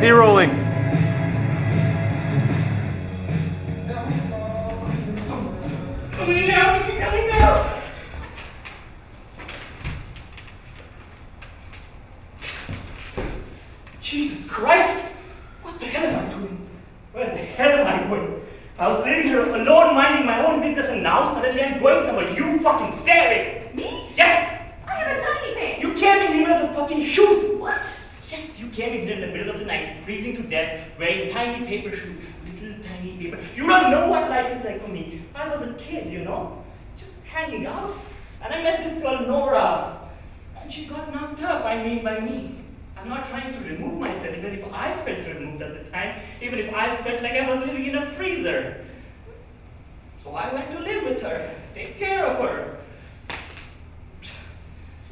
C rolling. Coming out! Jesus Christ! What the hell am I doing? Where the hell am I going? I was living here alone, minding my own business, and now suddenly I'm going somewhere. You fucking staring! Me? Yes! I haven't done anything! You came in here with the fucking shoes! What? Yes, you came in here in the middle of the night, freezing to death, wearing tiny paper shoes, little tiny paper. You don't know what life is like for me. I was a kid, you know, just hanging out. And I met this girl, Nora. And she got knocked up, by me. I'm not trying to remove myself, even if I felt removed at the time, even if I felt like I was living in a freezer. So I went to live with her, take care of her.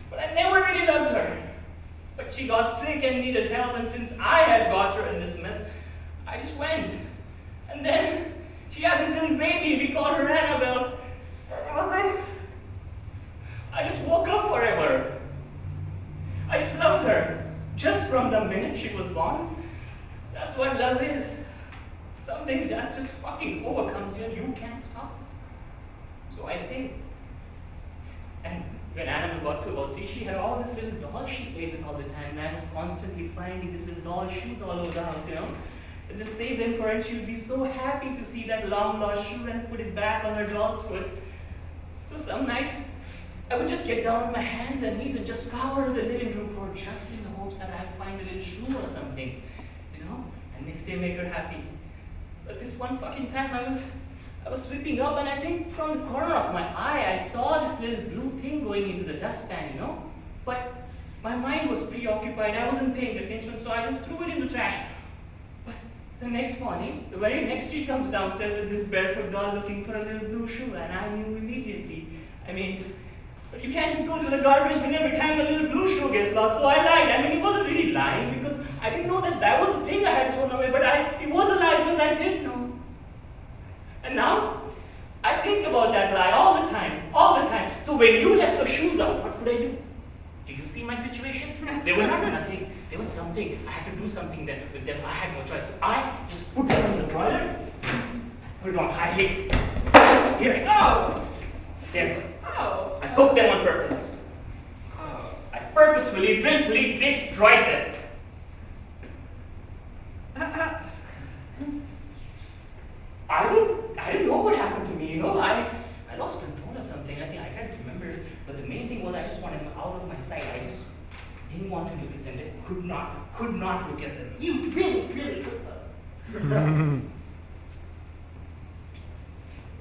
But I never really loved her. But she got sick and needed help, and since I had got her in this mess, I just went. And then she had this little baby, we called her Annabelle. And I was like, I just woke up forever. I just loved her. Just from the minute she was born. That's what love is. Something that just fucking overcomes you and you can't stop. So I stayed. And when Annabelle got to about 3, she had all this little doll she played with all the time, and I was constantly finding these little doll shoes all over the house, you know. And then save them for her, and she would be so happy to see that long lost shoe and put it back on her doll's foot. So some nights, I would just get down on my hands and knees and just scour the living room for her, just in the hopes that I'd find a little shoe or something, you know, and next day make her happy. But this one fucking time I was sweeping up, and I think from the corner of my eye, I saw this little blue thing going into the dustpan, you know. But my mind was preoccupied, I wasn't paying attention, so I just threw it in the trash. But the next morning, the very next she comes downstairs with this barefoot doll looking for a little blue shoe, and I knew immediately. But you can't just go to the garbage bin every time a little blue shoe gets lost, so I lied. It wasn't really lying, because I didn't know that was the thing I had thrown away, but it was a lie because I did know. And now, I think about that lie all the time. So when you left the shoes out, what could I do? Do you see my situation? They were not nothing. There was something. I had to do something then with them. I had no choice. So I just put them in the drawer, put it on high heat. Here. Oh! There. Oh. I cooked them on purpose. Oh. I purposefully, willfully destroyed them. I didn't know what happened to me, you know. I lost control or something. I can't remember. But the main thing was I just wanted them out of my sight. I just didn't want to look at them. I could not look at them. You really could not.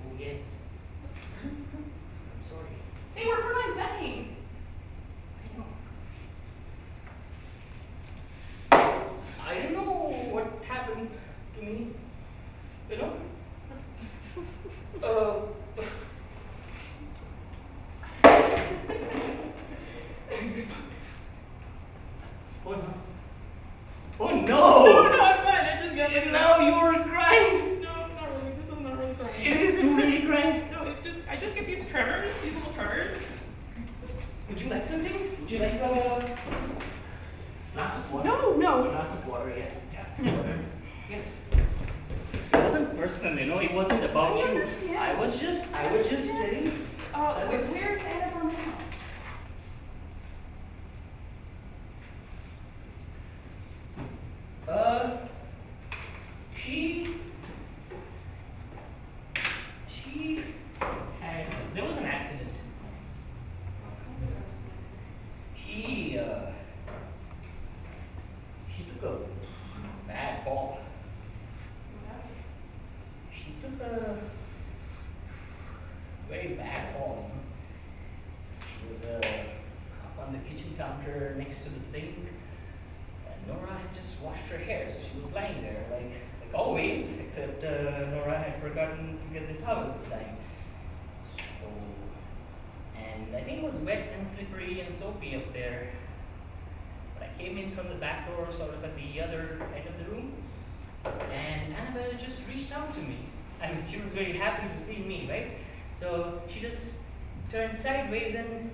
Oh yes. I'm sorry. They were for my wedding. I don't know what happened to me, you know. Oh no! No, I'm fine. I just got And now you are crying. No, not really. This is not really crying. It is too really crying. No, I just get these tremors, these little tremors. Would you like something? Would you like a glass of water? No. Glass of water, yes. Yes. It wasn't personal, you know. It wasn't about I you. understand. I was just telling you. Where's Annabelle now? There was an accident. She took a bad fall. She took a very bad fall. She was up on the kitchen counter next to the sink, and Nora had just washed her hair, so she was lying there like always, except Nora had forgotten to get the towel this time. So, and I think it was wet and slippery and soapy up there. But I came in from the back door, sort of at the other end of the room, and Annabelle just reached out to me. She was very happy to see me, right? So she just turned sideways and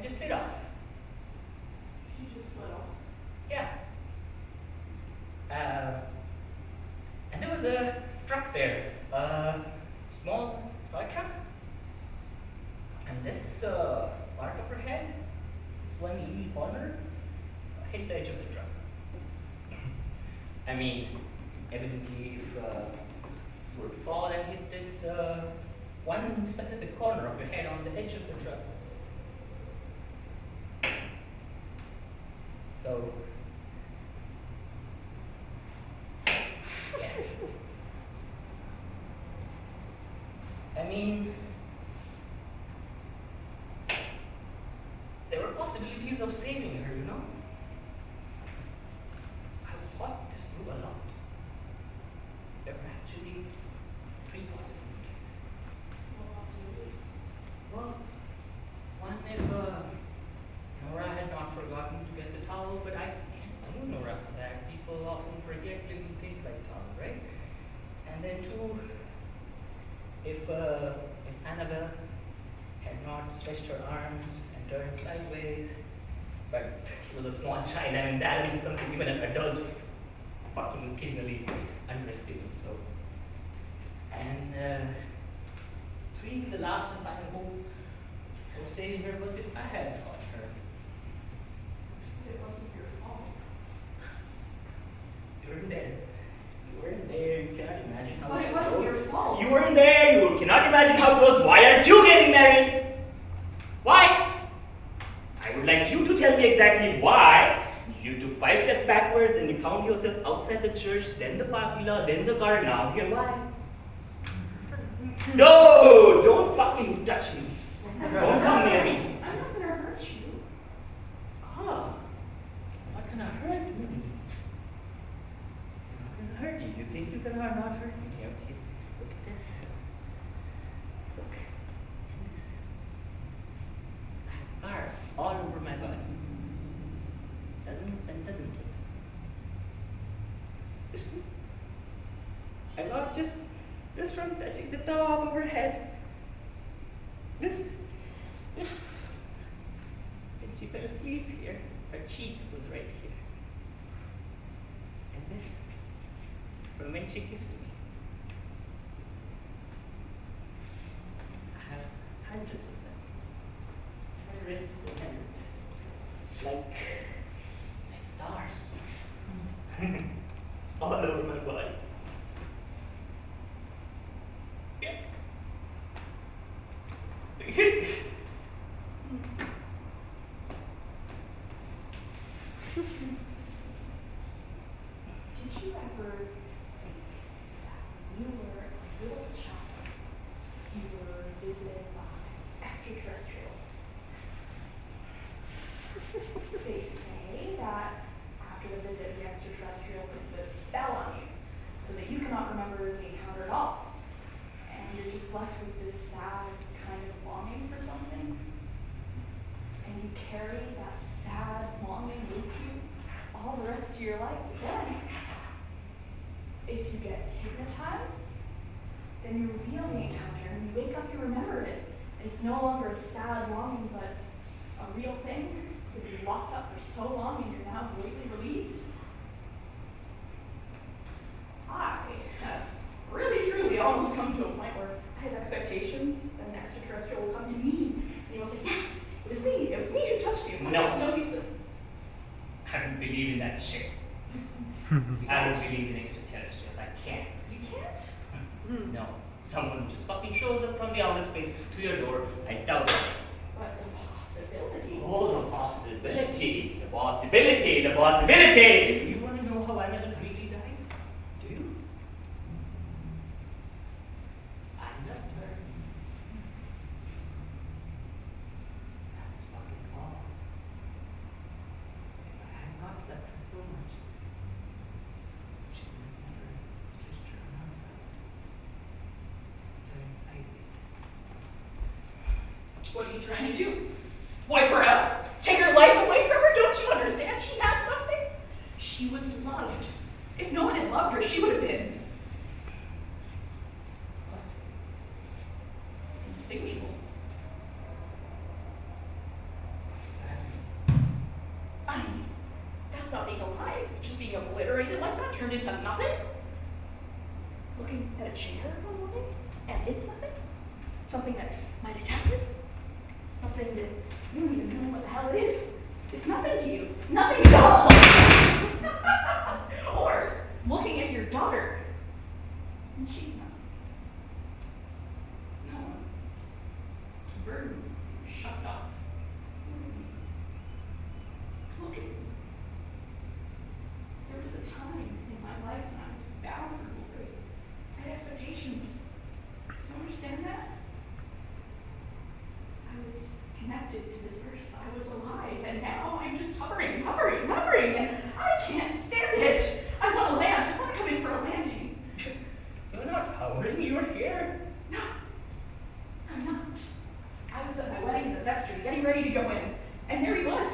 just slid off. She just slid off. Yeah. was a truck there, a small toy truck. And this part of her head, this one little corner, hit the edge of the truck. I mean, evidently, if you were to fall and hit this one specific corner of your head on the edge of the truck. So, yeah. I mean, there were possibilities of saving her, you know? I've thought this through a lot. There were actually 3 possibilities. What possibility? Well, one if Nora had not forgotten to get the towel, but I can't blame Nora for that. People often forget little things like towel, right? And then 2, if Annabelle had not stretched her arms and turned sideways, but she was a small child. I mean, balance is something even an adult fucking occasionally underestimates. So, and 3, the last and final hope of saving her was if I had taught her. It wasn't your fault. You weren't there. You weren't there. You cannot imagine how But it it wasn't goes. your fault. You weren't there. You cannot imagine how it goes. Why aren't you getting married? Why? I would like you to tell me exactly why you took 5 steps backwards and you found yourself outside the church, then the parking lot, then the car. Now here, why? No! Don't fucking touch me. Don't come near me. I'm not gonna hurt you. Ah, what can I hurt me? I'm not gonna hurt you. You think you can not hurt me? Okay. Look at this. Look. And this. I have scars all over my body. Doesn't it? This one. I got just from touching the top of her head. This. When she fell asleep here, her cheek was right here. And this, from when she kissed me. I have hundreds of them. Hundreds and hundreds. Like stars. All over my body. Yeah. Did you ever think that when you were a little child, you were visited by extraterrestrials? They say that after the visit, the extraterrestrial puts a spell on you, so that you cannot remember the encounter at all. And you're just left with this sad kind of longing for something. And you carry that sad longing with you all the rest of your life. Then, if you get hypnotized, then you reveal the encounter, and you wake up, you remember it. And it's no longer a sad longing, but a real thing. You've been locked up for so long, and you're now greatly relieved. I have really, truly almost come to a point where I have expectations that an extraterrestrial will come to me, and he will say, yes, it was me who touched you. No. Lisa. I don't believe in that shit. I don't believe in extraterrestrials. I can't. You can't? No. Someone just fucking shows up from the outer space to your door. I doubt it. But the possibility. Oh, the possibility. The possibility. The possibility. Do you want to know how I never really died? Do you? I loved her. That's fucking all. If I had not loved her so much, she would have never stretched her arms out, turned sideways. What are you trying to do? Wipe her out? Take her life away from her? Don't you understand? She had something. She was loved. If no one had loved her, she would have been indistinguishable. I mean, that's not being alive. Just being obliterated like that, turned into nothing. looking at a chair all morning, and it's nothing? Something that might attack you? Something that you don't even know what the hell it is? It's nothing to you. Nothing at all! Or looking at your daughter, and she's nothing. No one. Burden shut off. Look at me. There was a time in my life when I was bound for glory. I had expectations. Do you understand that? I was connected to this earth. I was alive, and now I'm just hovering, and I can't stand it. I want to land. I want to come in for a landing. You're not hovering, you're here. No, I'm not. I was at my wedding in the vestry, getting ready to go in, and there he was.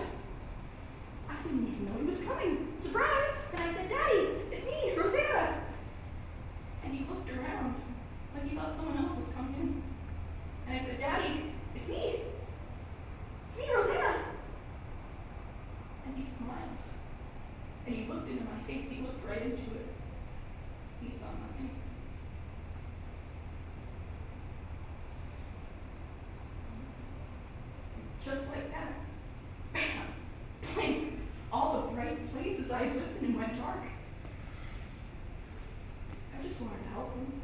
I didn't even know he was coming. Surprise! And I said, Daddy, it's me, Rosanna. And he looked around like he thought someone else was coming in. And I said, Daddy, it's me. It's me, Rosanna. And he smiled. And he looked into my face. He looked right into it. He saw nothing. Just like that. Bam! Blink! All the bright places I had lived in went dark. I just wanted to help him.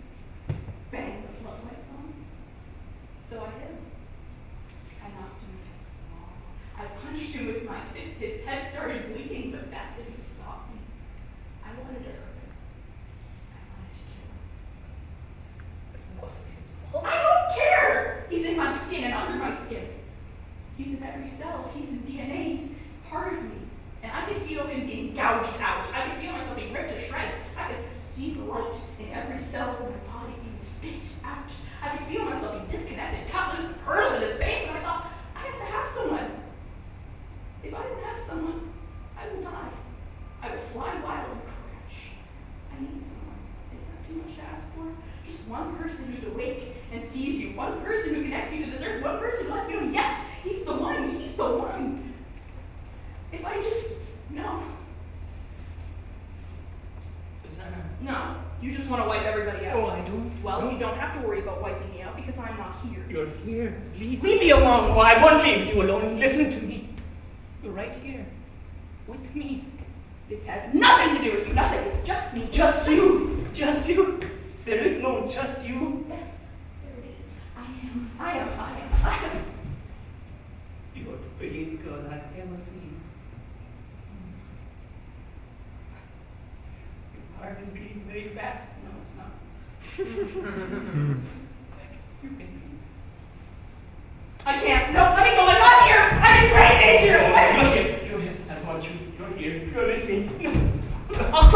Bang the floodlights on. So I did. I knocked him against the wall. I punched him with my fist. His head started bleeding, but that didn't stop me. I wanted to hurt him. I wanted to kill him. It wasn't his fault. I don't care! He's in my skin and under my skin. He's in every cell. He's in DNA. He's part of me. And I could feel him being gouged out. I could feel myself being ripped to shreds. I could see the light in every cell of my body being spit out. I could feel myself being disconnected, cut loose, hurled into space. And I thought, I have to have someone. If I don't have someone, I will die. I will fly wild and crash. I need someone. Is that too much to ask for? Just one person who's awake and sees you. One person who connects you to this earth. One person who lets you know, yes, he's the one. He's the one. If I just know. Rosanna. No, you just want to wipe everybody out. No, I don't. Well, No. you don't have to worry about wiping me out because I'm not here. You're here. Please. Leave me alone. No, I won't leave you alone. Listen to me. You're right here. With me. This has nothing to do with you. Nothing. It's just me. Just you. Just you. There is no just you. Yes, there it is. I am. You're the prettiest girl I've ever seen. Your heart is beating very fast. No, it's not. You can be. I can't. No, let me go. I'm not here. I'm in great danger. You're here. I want you. You're here. You're with me. No. I'll cry.